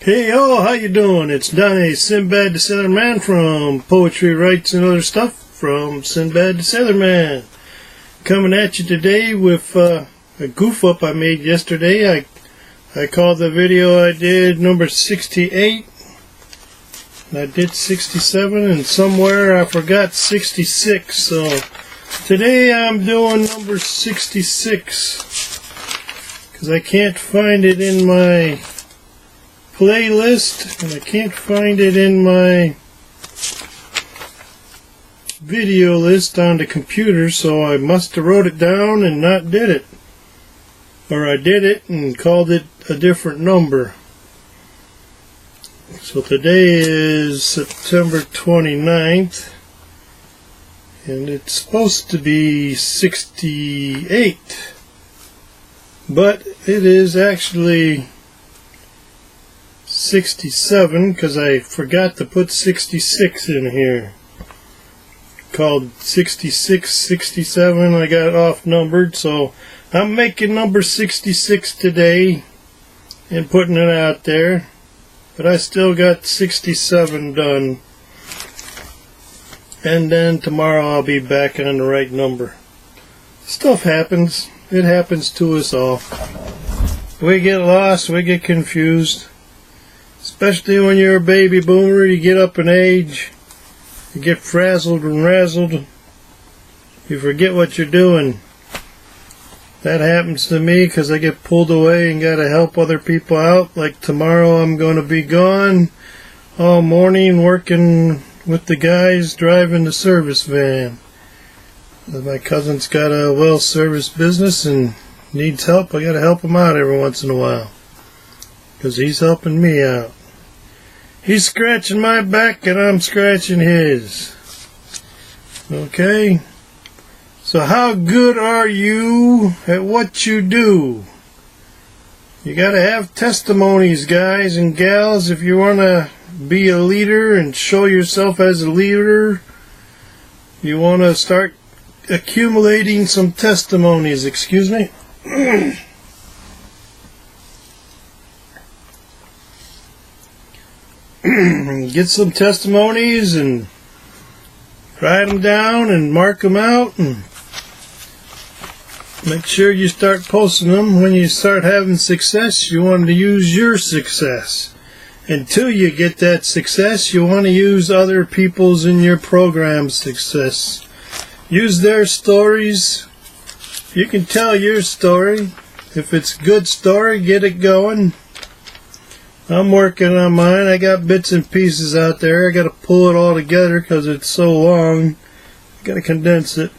Hey yo, how you doing? It's Donnie, Sinbad the Sailor Man from Poetry, Writes, and Other Stuff from Sinbad the Sailor Man. Coming at you today with a goof up I made yesterday. I called the video I did number 68. And I did 67 and somewhere I forgot 66. So today I'm doing number 66 because I can't find it in my playlist, and I can't find it in my video list on the computer, so I must have wrote it down and not did it. Or I did it and called it a different number. So today is September 29th, and it's supposed to be 68, but it is actually 67 because I forgot to put 66 in here. Called 66, 67, I got off numbered, so I'm making number 66 today and putting it out there, but I still got 67 done, and then tomorrow I'll be back on the right number. Stuff happens. It happens to us all. We get lost, we get confused. Especially when you're a baby boomer, you get up in age, you get frazzled and razzled, you forget what you're doing. That happens to me because I get pulled away and gotta help other people out. Like tomorrow I'm going to be gone all morning working with the guys driving the service van. My cousin's got a well-serviced business and needs help. I gotta help him out every once in a while because he's helping me out. He's scratching my back and I'm scratching his. Okay? So how good are you at what you do? You gotta have testimonies, guys and gals, if you wanna be a leader and show yourself as a leader. You wanna start accumulating some testimonies, excuse me. Get some testimonies and write them down and mark them out and make sure you start posting them. When you start having success, you want to use your success. Until you get that success, you want to use other people's in your program's success. Use their stories. You can tell your story. If it's a good story, get it going. I'm working on mine. I got bits and pieces out there. I got to pull it all together because it's so long. I got to condense it.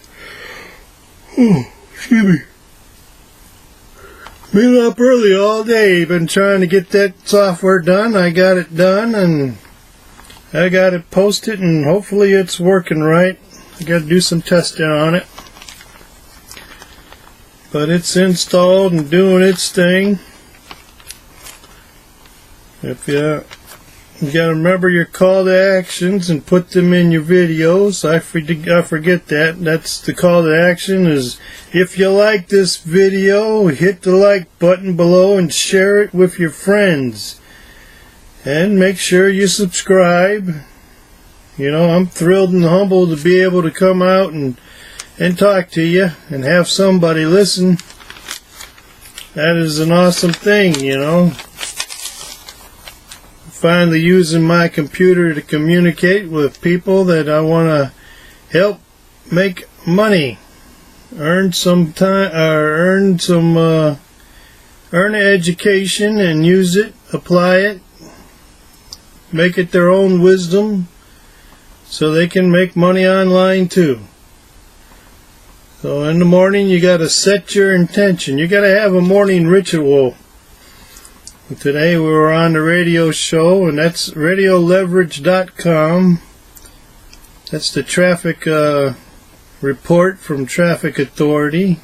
Excuse me. Been up early all day. Been trying to get that software done. I got it done and I got it posted and hopefully it's working right. I got to do some testing on it. But it's installed and doing its thing. If you got to remember your call to actions and put them in your videos. I forget that. That's the call to action is if you like this video, hit the like button below and share it with your friends. And make sure you subscribe. You know, I'm thrilled and humbled to be able to come out and talk to you and have somebody listen. That is an awesome thing, you know. Finally using my computer to communicate with people that I want to help make money, earn some time, or earn an education and use it, apply it, make it their own wisdom, so they can make money online too. So in the morning you got to set your intention. You got to have a morning ritual. Today we were on the radio show, and that's radioleverage.com. That's the traffic report from Traffic Authority.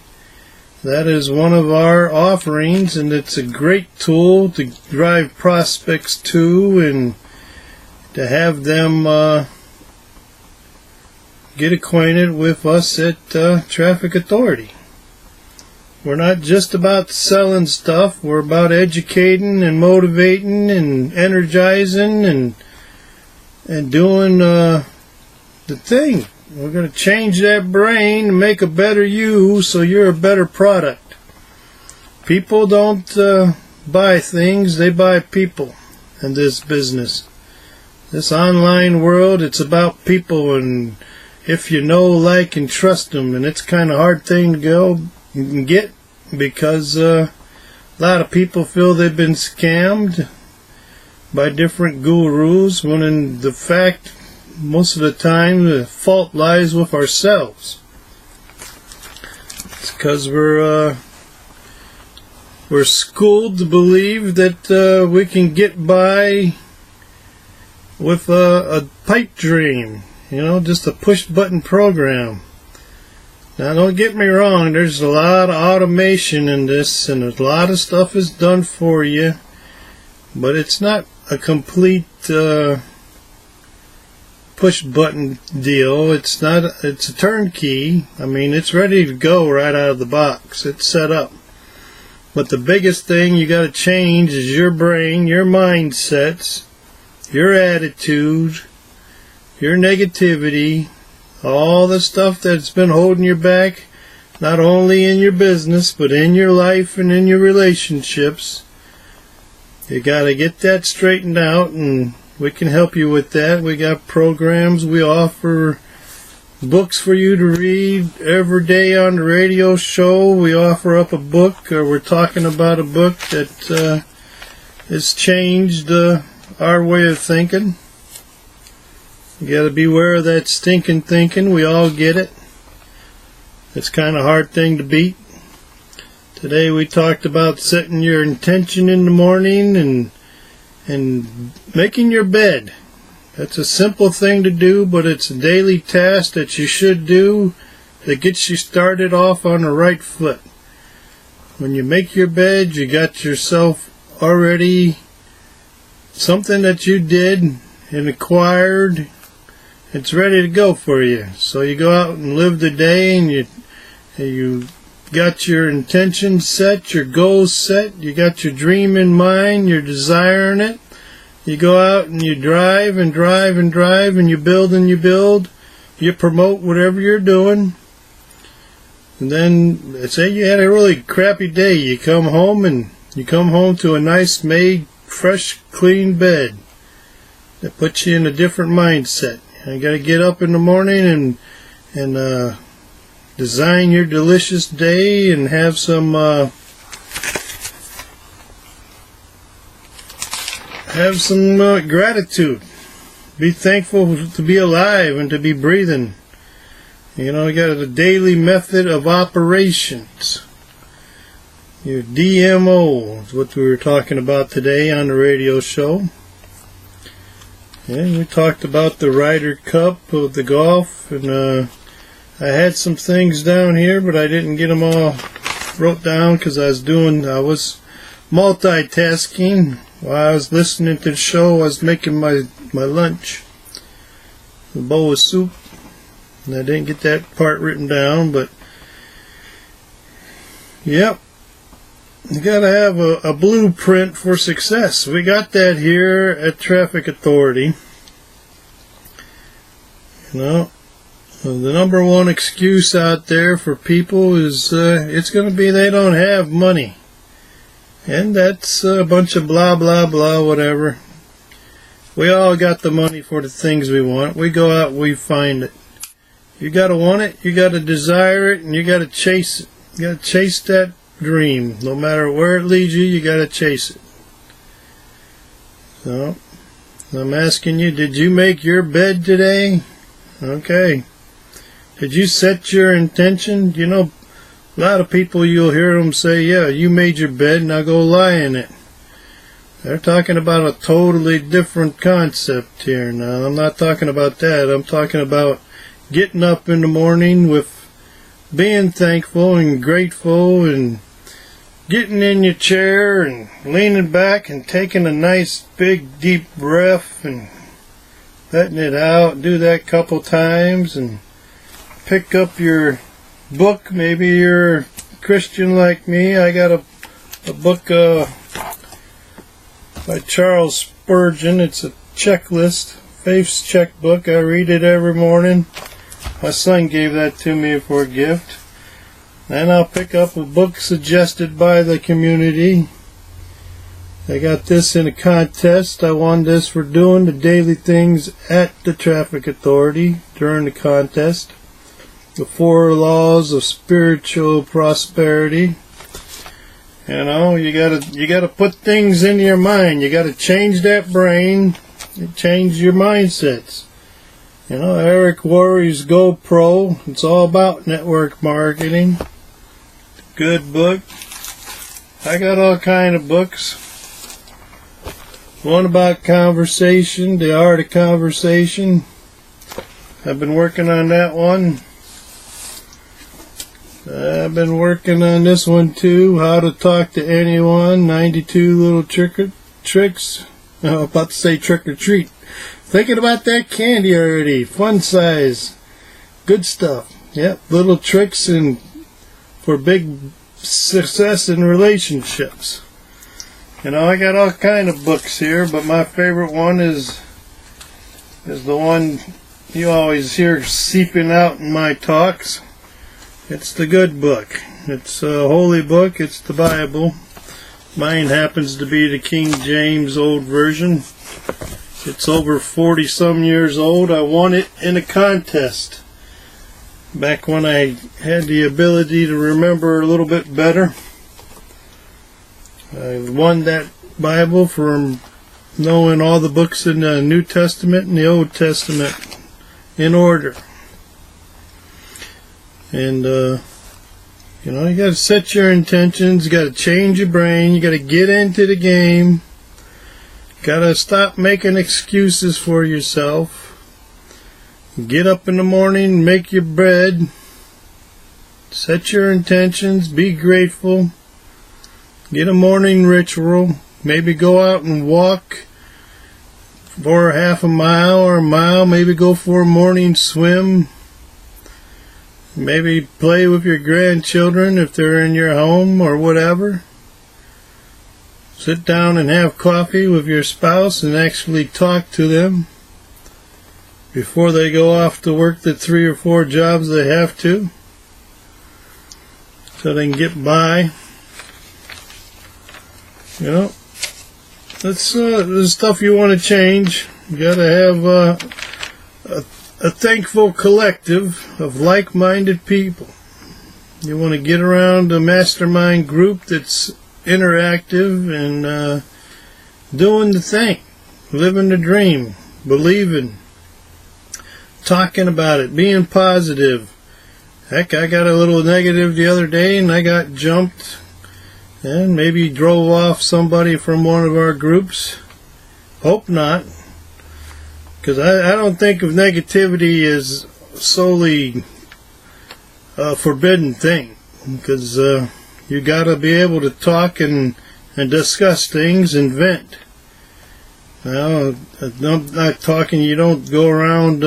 That is one of our offerings, and it's a great tool to drive prospects to and to have them get acquainted with us at Traffic Authority. We're not just about selling stuff. We're about educating and motivating and energizing and doing the thing. We're going to change that brain and make a better you so you're a better product. People don't buy things, they buy people in this business. This online world, it's about people, and if you know, like, and trust them, and it's kind of a hard thing to go and get because a lot of people feel they've been scammed by different gurus, when in the fact, most of the time, the fault lies with ourselves. It's because we're schooled to believe that we can get by with a pipe dream, just a push-button program. Now, don't get me wrong, there's a lot of automation in this, and a lot of stuff is done for you, but it's not a complete push-button deal. It's a turnkey. I mean, it's ready to go right out of the box. It's set up. But the biggest thing you got to change is your brain, your mindsets, your attitude, your negativity, all the stuff that's been holding you back, not only in your business, but in your life and in your relationships. You got to get that straightened out, and we can help you with that. We got programs. We offer books for you to read every day on the radio show. We offer up a book, or we're talking about a book that has changed our way of thinking. You got to beware of that stinking thinking. We all get it. It's kind of a hard thing to beat. Today we talked about setting your intention in the morning and making your bed. That's a simple thing to do, but it's a daily task that you should do that gets you started off on the right foot. When you make your bed, you got yourself already something that you did and acquired. It's ready to go for you. So you go out and live the day, and you got your intentions set, your goals set, you got your dream in mind, you're desiring it. You go out and you drive and drive and drive, and you build and you build. You promote whatever you're doing. And then, say you had a really crappy day, you come home to a nice made, fresh, clean bed that puts you in a different mindset. You got to get up in the morning and design your delicious day and have some gratitude. Be thankful to be alive and to be breathing. You got a daily method of operations. Your DMO is what we were talking about today on the radio show. And we talked about the Ryder Cup of the golf, and I had some things down here, but I didn't get them all wrote down because I was multitasking while I was listening to the show. I was making my lunch, a bowl of soup, and I didn't get that part written down, but yep. You gotta have a blueprint for success. We got that here at Traffic Authority. The number one excuse out there for people is it's gonna be they don't have money. And that's a bunch of blah blah blah whatever. We all got the money for the things we want. We go out, we find it. You gotta want it, you gotta desire it, and you gotta chase it. You gotta chase that dream. No matter where it leads you, you gotta chase it. So, I'm asking you, did you make your bed today? Okay. Did you set your intention? A lot of people, you'll hear them say, yeah, you made your bed, now go lie in it. They're talking about a totally different concept here now. I'm not talking about that. I'm talking about getting up in the morning with being thankful and grateful, and getting in your chair and leaning back and taking a nice big deep breath and letting it out. Do that a couple times, and pick up your book, maybe your Christian like me, I got a book by Charles Spurgeon. It's a checklist, Faith's checkbook. I read it every morning. My son gave that to me for a gift. Then I'll pick up a book suggested by the community. I got this in a contest. I won this for doing the daily things at the traffic authority during the contest. The 4 laws of spiritual prosperity. You know, you gotta put things in your mind. You gotta change that brain and change your mindsets. You know, Eric Worre's Go Pro. It's all about network marketing. Good book. I got all kind of books. One about conversation, the art of conversation. I've been working on that one. I've been working on this one too, how to talk to anyone, 92 little tricks. I was about to say trick or treat. Thinking about that candy already, fun size, good stuff. Yep, little tricks and for big success in relationships. You know, I got all kind of books here, but my favorite one is the one you always hear seeping out in my talks. It's the good book. It's a holy book. It's the Bible. Mine happens to be the King James Old Version. It's over 40-some years old. I won it in a contest back when I had the ability to remember a little bit better. I won that Bible from knowing all the books in the New Testament and the Old Testament in order. And, you know, you got to set your intentions. You got to change your brain. You got to get into the game. Got to stop making excuses for yourself. Get up in the morning, make your bed. Set your intentions. Be grateful. Get a morning ritual. Maybe go out and walk for half a mile or a mile. Maybe go for a morning swim. Maybe play with your grandchildren if they're in your home or whatever. Sit down and have coffee with your spouse and actually talk to them before they go off to work the 3 or 4 jobs they have to, so they can get by. You know, that's the stuff you want to change. You got to have a thankful collective of like-minded people. You want to get around a mastermind group that's interactive and doing the thing, living the dream, believing, talking about it, being positive. Heck, I got a little negative the other day and I got jumped and maybe drove off somebody from one of our groups. Hope not. Because I don't think of negativity as solely a forbidden thing. Because you got to be able to talk and discuss things and vent. Now, I'm not talking, you don't go around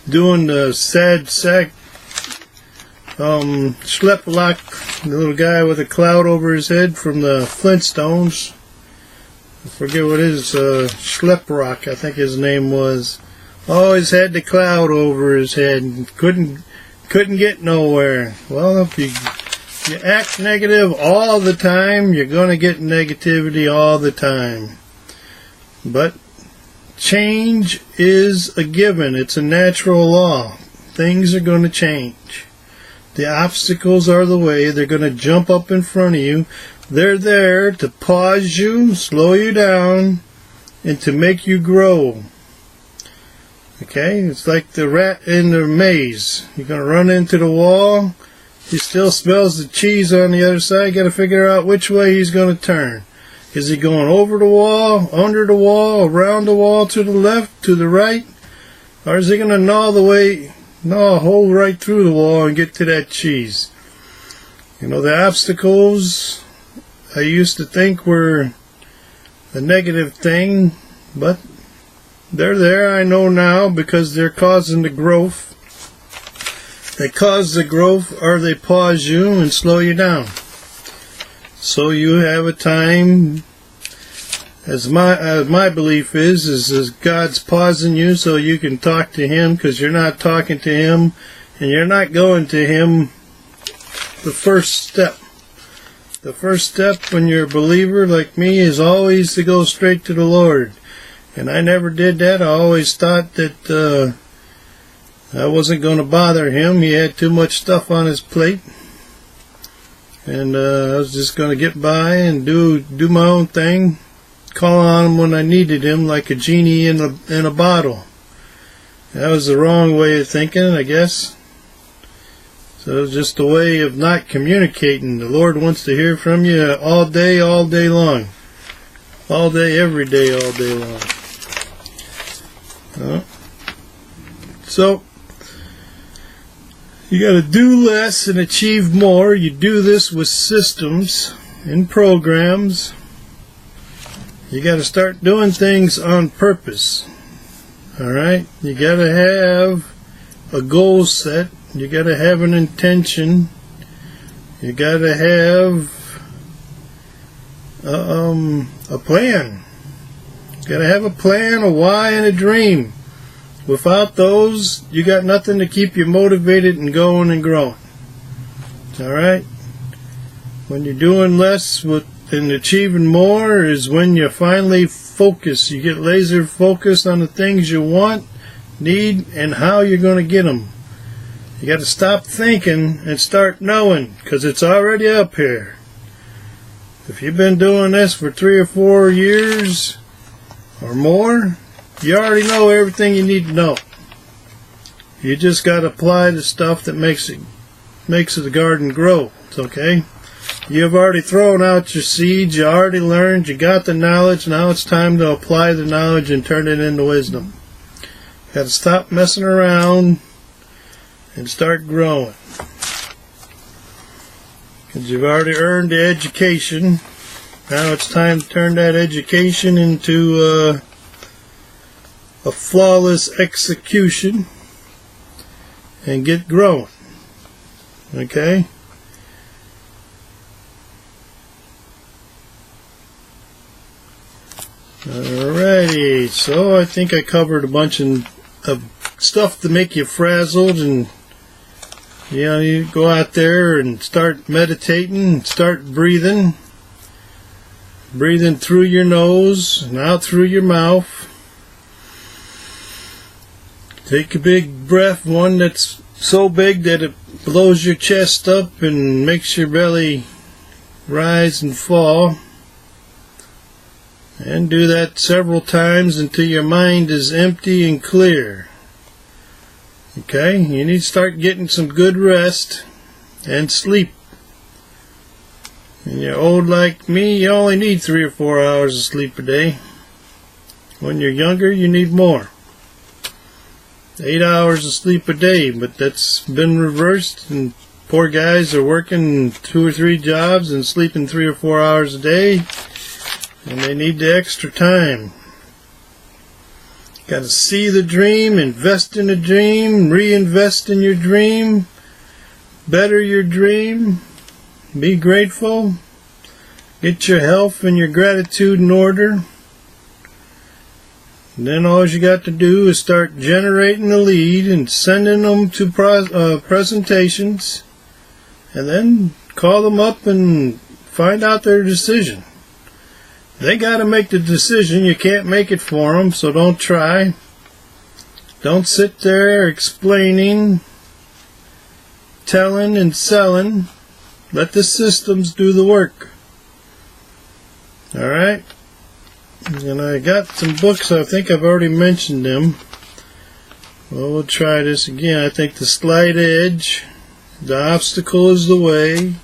doing the sad sack schlepplock, the little guy with a cloud over his head from the Flintstones. I forget what his Schlepprock, I think his name was. Always had the cloud over his head and couldn't get nowhere. Well, if you act negative all the time, you're going to get negativity all the time. But change is a given. It's a natural law. Things are going to change. The obstacles are the way. They're going to jump up in front of you. They're there to pause you, slow you down, and to make you grow. Okay? It's like the rat in the maze. You're going to run into the wall. He still smells the cheese on the other side. You got to figure out which way he's going to turn. Is he going over the wall, under the wall, around the wall, to the left, to the right? Or is he going to gnaw a hole right through the wall and get to that cheese? You know, the obstacles I used to think were a negative thing, but they're there, I know now, because they're causing the growth. They cause the growth, or they pause you and slow you down. So you have a time, as my belief is God's pausing you so you can talk to Him, because you're not talking to Him and you're not going to Him the first step. The first step when you're a believer like me is always to go straight to the Lord. And I never did that. I always thought that I wasn't going to bother Him. He had too much stuff on His plate. And I was just going to get by and do my own thing. Call on Him when I needed Him, like a genie in a bottle. That was the wrong way of thinking, I guess. So it was just a way of not communicating. The Lord wants to hear from you all day long. All day, every day, all day long. So, you got to do less and achieve more. You do this with systems and programs. You got to start doing things on purpose. Alright? You got to have a goal set. You got to have an intention. You got to have a plan. You got to have a plan, a why, and a dream. Without those, you got nothing to keep you motivated and going and growing. Alright? When you're doing less and achieving more is when you finally focus. You get laser focused on the things you want, need, and how you're going to get them. You got to stop thinking and start knowing, because it's already up here. If you've been doing this for 3 or 4 years or more, you already know everything you need to know. You just got to apply the stuff that makes the garden grow. It's okay? You've already thrown out your seeds. You already learned. You got the knowledge. Now it's time to apply the knowledge and turn it into wisdom. You got to stop messing around and start growing. Because you've already earned the education. Now it's time to turn that education into a flawless execution and get growing. Okay? Alrighty, so I think I covered a bunch of stuff to make you frazzled, and you go out there and start meditating, start breathing through your nose and out through your mouth. Take a big breath, one that's so big that it blows your chest up and makes your belly rise and fall. And do that several times until your mind is empty and clear. Okay? You need to start getting some good rest and sleep. When you're old like me, you only need 3 or 4 hours of sleep a day. When you're younger, you need more. 8 hours of sleep a day, but that's been reversed, and poor guys are working 2 or 3 jobs and sleeping 3 or 4 hours a day, and they need the extra time. Got to see the dream, invest in the dream, reinvest in your dream, better your dream, be grateful, get your health and your gratitude in order. And then all you got to do is start generating a lead and sending them to presentations, and then call them up and find out their decision. They got to make the decision. You can't make it for them, so don't try. Don't sit there explaining, telling, and selling. Let the systems do the work. Alright? And I got some books. I think I've already mentioned them. Well, we'll try this again. I think The Slight Edge, The Obstacle is the Way,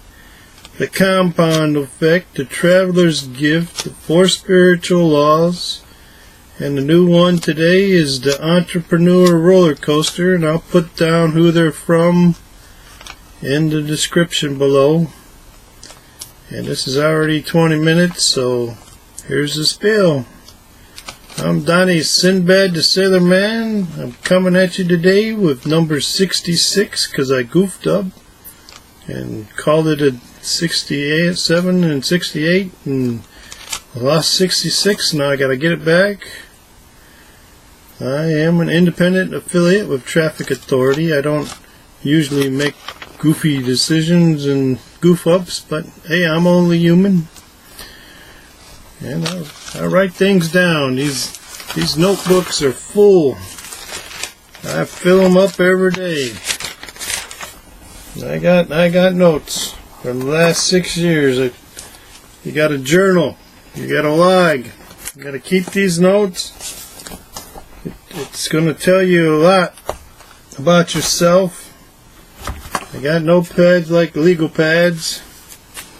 The Compound Effect, The Traveler's Gift, The 4 Spiritual Laws, and the new one today is The Entrepreneur Roller Coaster, and I'll put down who they're from in the description below. And this is already 20 minutes, so here's the spiel. I'm Donnie's Sinbad the Sailor Man. I'm coming at you today with number 66 because I goofed up and called it a 67 and 68 and I lost 66. Now I gotta get it back. I am an independent affiliate with Traffic Authority. I don't usually make goofy decisions and goof ups, but hey, I'm only human. And I write things down. These notebooks are full. I fill them up every day. I got notes from the last 6 years. You got a journal. You got a log. You got to keep these notes. It's going to tell you a lot about yourself. I got notepads like legal pads.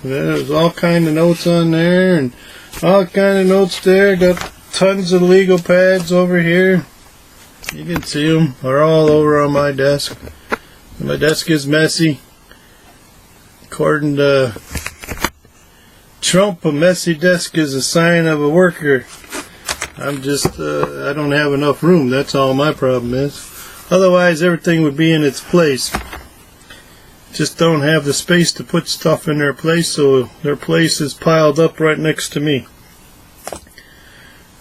There's all kind of notes on there and all kind of notes there. Got tons of legal pads over here. You can see them. They're all over on my desk. My desk is messy. According to Trump, a messy desk is a sign of a worker. I'm just, I don't have enough room. That's all my problem is. Otherwise, everything would be in its place. Just don't have the space to put stuff in their place, so their place is piled up right next to me.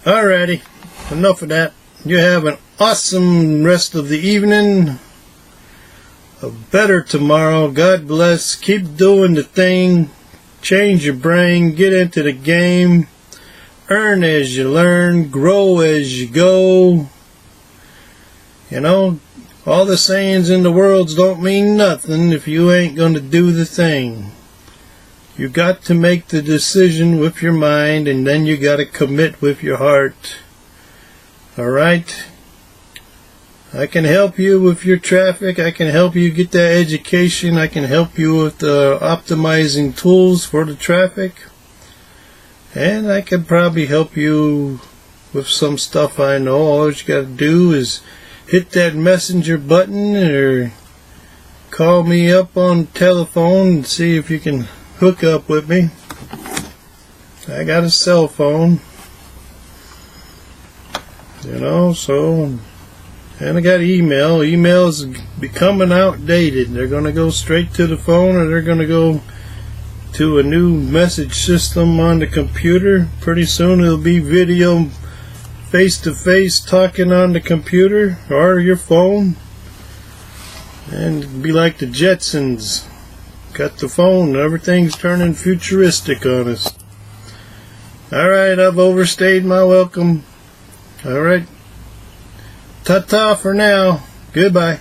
Alrighty, enough of that. You have an awesome rest of the evening. A better tomorrow. God bless. Keep doing the thing. Change your brain. Get into the game. Earn as you learn. Grow as you go. You know, all the sayings in the world don't mean nothing if you ain't going to do the thing. You got to make the decision with your mind, and then you got to commit with your heart. Alright? I can help you with your traffic. I can help you get that education. I can help you with optimizing tools for the traffic. And I can probably help you with some stuff I know. All you got to do is hit that messenger button or call me up on telephone and see if you can hook up with me. I got a cell phone, you know, so, and I got email. Email's becoming outdated. They're going to go straight to the phone, or they're going to go to a new message system on the computer. Pretty soon it'll be video face-to-face talking on the computer or your phone, and it'll be like the Jetsons. Got the phone, everything's turning futuristic on us. Alright, I've overstayed my welcome. Alright, ta-ta for now. Goodbye.